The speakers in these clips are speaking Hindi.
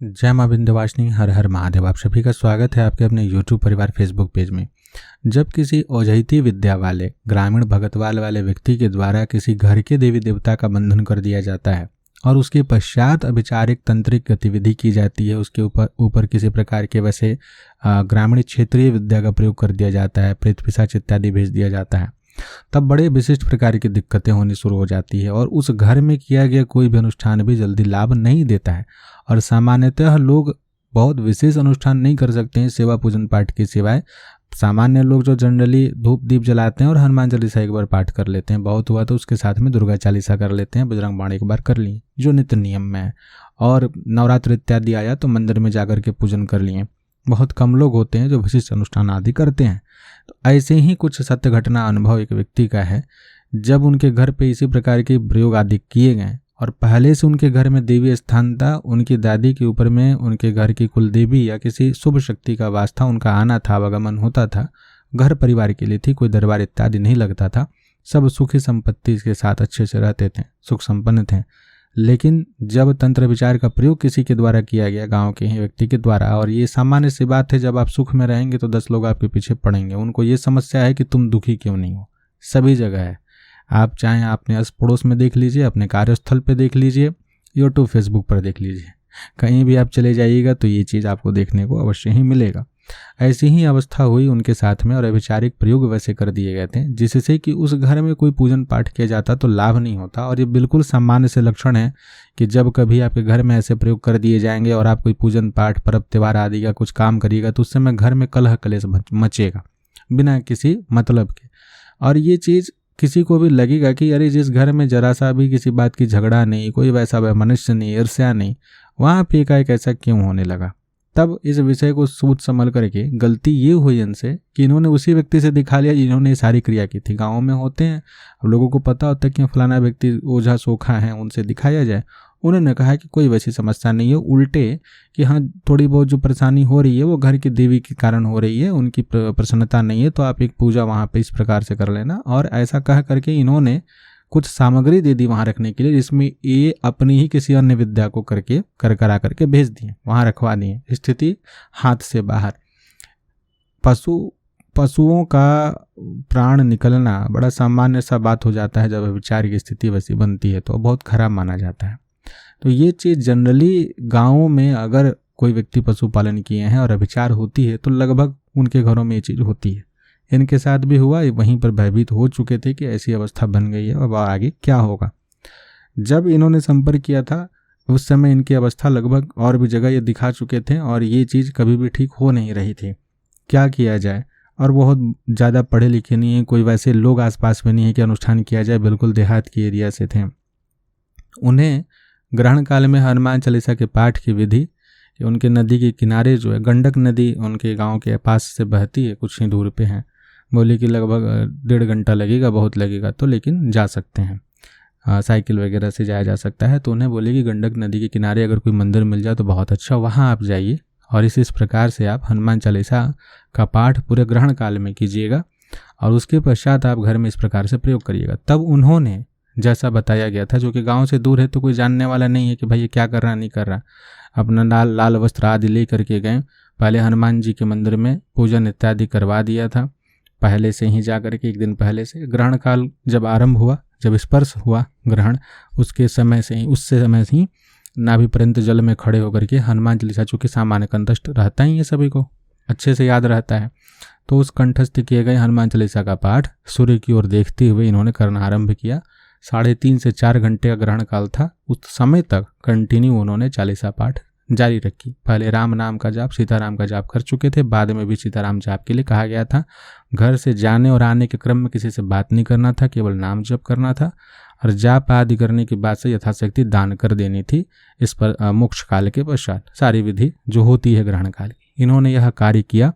जय मां विंध्यवासिनी, हर हर महादेव। आप सभी का स्वागत है आपके अपने YouTube परिवार फेसबुक पेज में। जब किसी ओझैती विद्या वाले ग्रामीण भगतवाल वाले व्यक्ति के द्वारा किसी घर के देवी देवता का बंधन कर दिया जाता है और उसके पश्चात अभिचारिक तंत्रिक गतिविधि की जाती है, उसके ऊपर किसी प्रकार के वैसे ग्रामीण क्षेत्रीय विद्या का प्रयोग कर दिया जाता है, प्रेत पिशाच इत्यादि भेज दिया जाता है, तब बड़े विशिष्ट प्रकार की दिक्कतें होनी शुरू हो जाती है और उस घर में किया गया कोई भी अनुष्ठान भी जल्दी लाभ नहीं देता है। और सामान्यतः लोग बहुत विशेष अनुष्ठान नहीं कर सकते हैं सेवा पूजन पाठ के सिवाय। सामान्य लोग जो जनरली धूप दीप जलाते हैं और हनुमान चालीसा एक बार पाठ कर लेते हैं, बहुत हुआ तो उसके साथ में दुर्गा चालीसा कर लेते हैं, बजरंग बाण एक बार कर लिए जो नित्य नियम में है, और नवरात्र इत्यादि आया तो मंदिर में जाकर के पूजन कर लिए। बहुत कम लोग होते हैं जो विशिष्ट अनुष्ठान आदि करते हैं। तो ऐसे ही कुछ सत्य घटना अनुभव एक व्यक्ति का है। जब उनके घर पे इसी प्रकार के प्रयोग आदि किए गए और पहले से उनके घर में देवी स्थान था, उनकी दादी के ऊपर में उनके घर की कुल देवी या किसी शुभ शक्ति का वास था, उनका आना था, आवागमन होता था, घर परिवार के लिए थी, कोई दरबार इत्यादि नहीं लगता था, सब सुखी संपत्ति के साथ अच्छे से रहते थे, सुख संपन्न थे। लेकिन जब तंत्र विचार का प्रयोग किसी के द्वारा किया गया, गांव के ही व्यक्ति के द्वारा, और ये सामान्य सी बात है, जब आप सुख में रहेंगे तो 10 लोग आपके पीछे पड़ेंगे। उनको ये समस्या है कि तुम दुखी क्यों नहीं हो, सभी जगह है। आप चाहें अपने आस पड़ोस में देख लीजिए, अपने कार्यस्थल पे देख लीजिए, यूट्यूब फेसबुक पर देख लीजिए, कहीं भी आप चले जाइएगा तो ये चीज़ आपको देखने को अवश्य ही मिलेगा। ऐसी ही अवस्था हुई उनके साथ में और अभिचारिक प्रयोग वैसे कर दिए गए थे जिससे कि उस घर में कोई पूजन पाठ किया जाता तो लाभ नहीं होता। और ये बिल्कुल सामान्य से लक्षण है कि जब कभी आपके घर में ऐसे प्रयोग कर दिए जाएंगे और आप कोई पूजन पाठ पर्व त्यौहार आदि का कुछ काम करिएगा तो उस समय घर में कलह कलेश मचेगा बिना किसी मतलब के। और ये चीज़ किसी को भी लगेगा कि अरे जिस घर में जरा सा भी किसी बात की झगड़ा नहीं, कोई वैसा मनुष्य नहीं, ईर्ष्या नहीं, वहाँ पे एकाएक ऐसा क्यों होने लगा। तब इस विषय को सोच संभल करके गलती ये हुई इनसे कि इन्होंने उसी व्यक्ति से दिखा लिया जिन्होंने ये सारी क्रिया की थी। गाँव में होते हैं, अब लोगों को पता होता है कि फलाना व्यक्ति ओझा सोखा है, उनसे दिखाया जाए। उन्होंने कहा कि कोई वैसी समस्या नहीं है, उल्टे कि हाँ थोड़ी बहुत जो परेशानी हो रही है वो घर की देवी के कारण हो रही है, उनकी प्रसन्नता नहीं है, तो आप एक पूजा वहाँ पे इस प्रकार से कर लेना। और ऐसा कह करके इन्होंने कुछ सामग्री दे दी वहाँ रखने के लिए, जिसमें ये अपनी ही किसी अन्य विद्या को करा करके भेज दिए, वहाँ रखवा दिए। स्थिति हाथ से बाहर। पशुओं का प्राण निकलना बड़ा सामान्य सा बात हो जाता है। जब विचार की स्थिति वैसी बनती है तो बहुत खराब माना जाता है। तो ये चीज़ जनरली गाँवों में अगर कोई व्यक्ति पशुपालन किए हैं और अभिचार होती है तो लगभग उनके घरों में ये चीज़ होती है। इनके साथ भी हुआ, वहीं पर भयभीत हो चुके थे कि ऐसी अवस्था बन गई है और आगे क्या होगा। जब इन्होंने संपर्क किया था उस समय इनकी अवस्था लगभग और भी जगह ये दिखा चुके थे और ये चीज़ कभी भी ठीक हो नहीं रही थी। क्या किया जाए, और बहुत ज़्यादा पढ़े लिखे नहीं हैं, कोई वैसे लोग आसपास में नहीं है कि अनुष्ठान किया जाए, बिल्कुल देहात के एरिया से थे। उन्हें ग्रहण काल में हनुमान चालीसा के पाठ की विधि, उनके नदी के किनारे जो है गंडक नदी उनके गांव के पास से बहती है, कुछ ही दूर पे है। बोले कि लगभग 1.5 घंटा लगेगा, बहुत लगेगा तो, लेकिन जा सकते हैं, साइकिल वगैरह से जाया जा सकता है। तो उन्हें बोले कि गंडक नदी के किनारे अगर कोई मंदिर मिल जाए तो बहुत अच्छा, वहाँ आप जाइए और इस प्रकार से आप हनुमान चालीसा का पाठ पूरे ग्रहण काल में कीजिएगा और उसके पश्चात आप घर में इस प्रकार से प्रयोग करिएगा। तब उन्होंने जैसा बताया गया था, जो कि गांव से दूर है तो कोई जानने वाला नहीं है कि भाई ये क्या कर रहा नहीं कर रहा, अपना लाल वस्त्र आदि ले करके गए। पहले हनुमान जी के मंदिर में पूजन इत्यादि करवा दिया था पहले से ही, जा करके 1 दिन पहले से। ग्रहण काल जब आरंभ हुआ, जब स्पर्श हुआ ग्रहण, उसके समय से ही नाभि पर्यंत जल में खड़े होकर के हनुमान चालीसा, चूँकि सामान्य कंठस्थ रहता ही है, सभी को अच्छे से याद रहता है, तो उस कंठस्थ किए गए हनुमान चालीसा का पाठ सूर्य की ओर देखते हुए इन्होंने करना आरंभ किया। 3.5 से 4 घंटे का ग्रहण काल था। उस समय तक कंटिन्यू उन्होंने चालीसा पाठ जारी रखी। पहले राम नाम का जाप, सीताराम का जाप कर चुके थे, बाद में भी सीताराम जाप के लिए कहा गया था। घर से जाने और आने के क्रम में किसी से बात नहीं करना था, केवल नाम जप करना था और जाप आदि करने के बाद से यथाशक्ति दान कर देनी थी। इस पर मोक्ष काल के पश्चात सारी विधि जो होती है ग्रहण काल की, इन्होंने यह कार्य किया।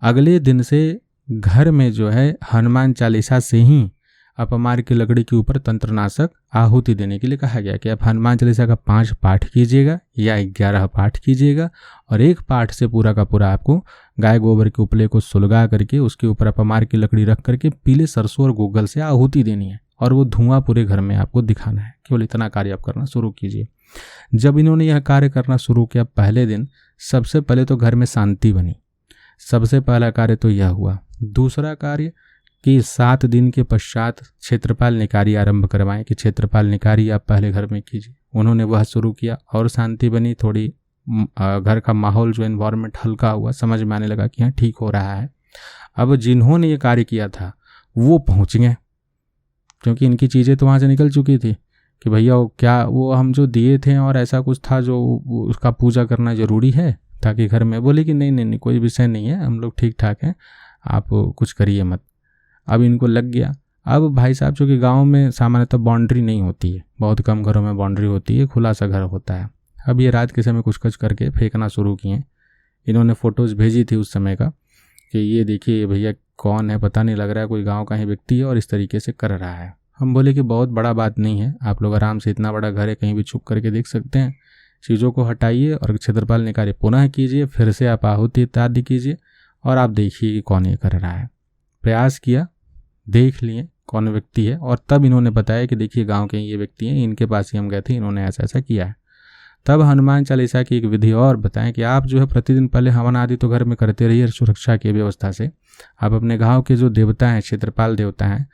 अगले दिन से घर में जो है हनुमान चालीसा से ही अपमार की लकड़ी के ऊपर तंत्रनाशक आहुति देने के लिए कहा गया कि आप हनुमान चालीसा का 5 पाठ कीजिएगा या 11 पाठ कीजिएगा और एक पाठ से पूरा का पूरा आपको गाय गोबर के उपले को सुलगा करके उसके ऊपर अपमार की लकड़ी रख करके पीले सरसों और गूगल से आहुति देनी है और वो धुआं पूरे घर में आपको दिखाना है। केवल इतना कार्य आप करना शुरू कीजिए। जब इन्होंने यह कार्य करना शुरू किया, पहले दिन सबसे पहले तो घर में शांति बनी। सबसे पहला कार्य तो यह हुआ। दूसरा कार्य कि 7 दिन के पश्चात क्षेत्रपाल निकारी आरंभ करवाएं कि क्षेत्रपाल निकारी आप पहले घर में कीजिए। उन्होंने वह शुरू किया और शांति बनी। थोड़ी घर का माहौल जो एनवायरनमेंट हल्का हुआ, समझ में आने लगा कि हाँ ठीक हो रहा है। अब जिन्होंने ये कार्य किया था वो पहुंच गए, क्योंकि इनकी चीज़ें तो वहाँ से निकल चुकी थी कि भैया वो क्या, वो हम जो दिए थे और ऐसा कुछ था जो उसका पूजा करना ज़रूरी है, ताकि घर में बोले कि नहीं नहीं नहीं कोई विषय नहीं है, हम लोग ठीक ठाक हैं, आप कुछ करिए मत। अब इनको लग गया। अब भाई साहब चूँकि गांव में सामान्यतः बाउंड्री नहीं होती है, बहुत कम घरों में बाउंड्री होती है, खुला सा घर होता है। अब ये रात के समय कुछ कुछ करके फेंकना शुरू किए। इन्होंने फ़ोटोज़ भेजी थी उस समय का कि ये देखिए भैया कौन है पता नहीं, लग रहा है कोई गांव का ही व्यक्ति है और इस तरीके से कर रहा है। हम बोले कि बहुत बड़ा बात नहीं है, आप लोग आराम से, इतना बड़ा घर है, कहीं भी छुप करके देख सकते हैं। चीज़ों को हटाइए और क्षेत्रपाल निकारी पुनः कीजिए, फिर से आप आहुति इत्यादि कीजिए और आप देखिए कि कौन ये कर रहा है। प्रयास किया, देख लिए कौन व्यक्ति है, और तब इन्होंने बताया कि देखिए गांव के ये व्यक्ति हैं, इनके पास ही हम गए थे, इन्होंने ऐसा ऐसा किया है। तब हनुमान चालीसा की एक विधि और बताएं कि आप जो है प्रतिदिन पहले हवन आदि तो घर में करते रहिए सुरक्षा की व्यवस्था से। आप अपने गांव के जो देवता हैं, क्षेत्रपाल देवता हैं,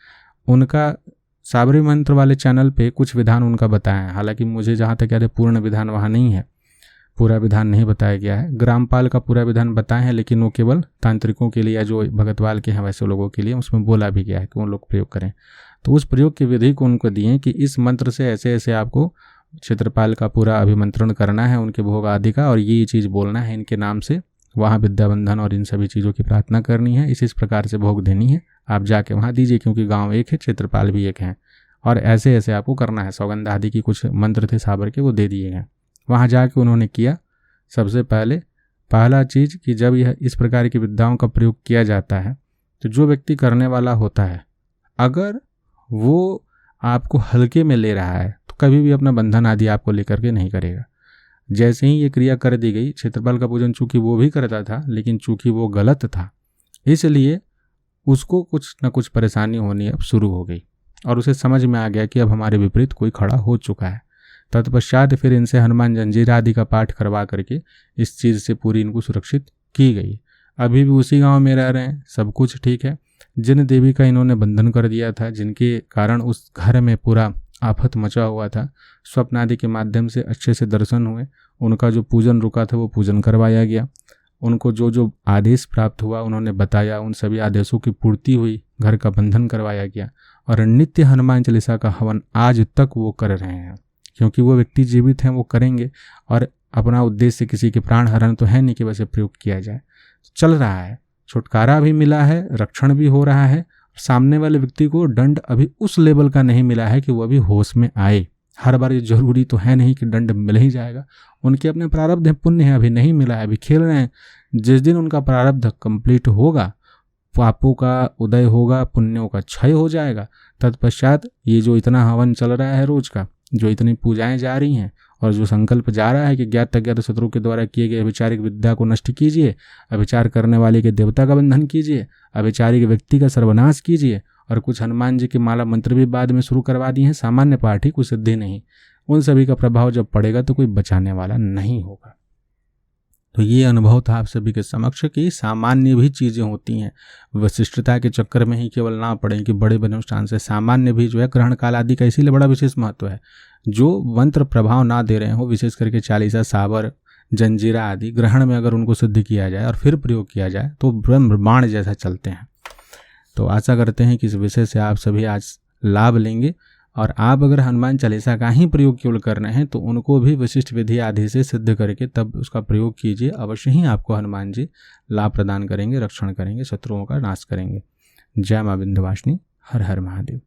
उनका साबरी मंत्र वाले चैनल पे कुछ विधान उनका बताएं। हालांकि मुझे जहाँ तक याद है पूर्ण विधान वहाँ नहीं है, पूरा विधान नहीं बताया गया है। ग्रामपाल का पूरा विधान बताए हैं, लेकिन वो केवल तांत्रिकों के लिए या जो भगतवाल के हैं वैसे लोगों के लिए उसमें बोला भी गया है कि वो लोग प्रयोग करें। तो उस प्रयोग की विधि को उनको दिए कि इस मंत्र से ऐसे ऐसे आपको क्षेत्रपाल का पूरा अभिमंत्रण करना है, उनके भोग आदि का, और ये चीज़ बोलना है इनके नाम से, वहाँ विद्याबंधन और इन सभी चीज़ों की प्रार्थना करनी है, इस प्रकार से भोग देनी है, आप जाके वहाँ दीजिए, क्योंकि गांव एक है, क्षेत्रपाल भी एक है, और ऐसे ऐसे आपको करना है। सौगंध आदि की कुछ मंत्र थे साबर के, वो दे दिए हैं। वहाँ जाके उन्होंने किया। सबसे पहला चीज़ कि जब यह इस प्रकार की विद्याओं का प्रयोग किया जाता है तो जो व्यक्ति करने वाला होता है, अगर वो आपको हल्के में ले रहा है तो कभी भी अपना बंधन आदि आपको लेकर के नहीं करेगा। जैसे ही ये क्रिया कर दी गई, क्षेत्रपाल का पूजन चूँकि वो भी करता था, लेकिन चूँकि वो गलत था इसलिए उसको कुछ न कुछ परेशानी होनी अब शुरू हो गई, और उसे समझ में आ गया कि अब हमारे विपरीत कोई खड़ा हो चुका है। तत्पश्चात फिर इनसे हनुमान जंजीर आदि का पाठ करवा करके इस चीज़ से पूरी इनको सुरक्षित की गई। अभी भी उसी गांव में रह रहे हैं, सब कुछ ठीक है। जिन देवी का इन्होंने बंधन कर दिया था, जिनके कारण उस घर में पूरा आफत मचा हुआ था, स्वप्न आदि के माध्यम से अच्छे से दर्शन हुए, उनका जो पूजन रुका था वो पूजन करवाया गया, उनको जो जो आदेश प्राप्त हुआ उन्होंने बताया, उन सभी आदेशों की पूर्ति हुई, घर का बंधन करवाया गया, और नित्य हनुमान चालीसा का हवन आज तक वो कर रहे हैं, क्योंकि वो व्यक्ति जीवित हैं, वो करेंगे, और अपना उद्देश्य किसी के प्राण हरण तो है नहीं कि वैसे प्रयोग किया जाए। चल रहा है, छुटकारा भी मिला है, रक्षण भी हो रहा है, सामने वाले व्यक्ति को दंड अभी उस लेवल का नहीं मिला है कि वो अभी होश में आए। हर बार ये जरूरी तो है नहीं कि दंड मिल ही जाएगा, उनके अपने प्रारब्ध है, पुण्य है, अभी नहीं मिला है, अभी खेल रहे हैं। जिस दिन उनका प्रारब्ध कंप्लीट होगा, पापों का उदय होगा, पुण्यों का क्षय हो जाएगा, तत्पश्चात ये जो इतना हवन चल रहा है रोज का, जो इतनी पूजाएं जा रही हैं, और जो संकल्प जा रहा है कि ज्ञात अज्ञात शत्रु के द्वारा किए गए अभिचारिक विद्या को नष्ट कीजिए, अभिचार करने वाले के देवता का बंधन कीजिए, अभिचारिक व्यक्ति का सर्वनाश कीजिए, और कुछ हनुमान जी की माला मंत्र भी बाद में शुरू करवा दिए हैं, सामान्य पाठ ही, कुछ सिद्धि नहीं, उन सभी का प्रभाव जब पड़ेगा तो कोई बचाने वाला नहीं होगा। तो ये अनुभव था आप सभी के समक्ष कि सामान्य भी चीज़ें होती हैं, विशिष्टता के चक्कर में ही केवल ना पड़े कि बड़े बड़े अनुष्ठान से, सामान्य भी जो है ग्रहण काल आदि का इसीलिए बड़ा विशेष महत्व है। जो मंत्र प्रभाव ना दे रहे हो, विशेष करके चालीसा, साबर, जंजीरा आदि ग्रहण में अगर उनको सिद्ध किया जाए और फिर प्रयोग किया जाए तो ब्रह्मांड जैसा चलते हैं। तो आशा करते हैं कि इस विषय से आप सभी आज लाभ लेंगे, और आप अगर हनुमान चालीसा का ही प्रयोग केवल कर रहे हैं तो उनको भी विशिष्ट विधि आदि से सिद्ध करके तब उसका प्रयोग कीजिए, अवश्य ही आपको हनुमान जी लाभ प्रदान करेंगे, रक्षण करेंगे, शत्रुओं का नाश करेंगे। जय मां विंध्यवासिनी, हर हर महादेव।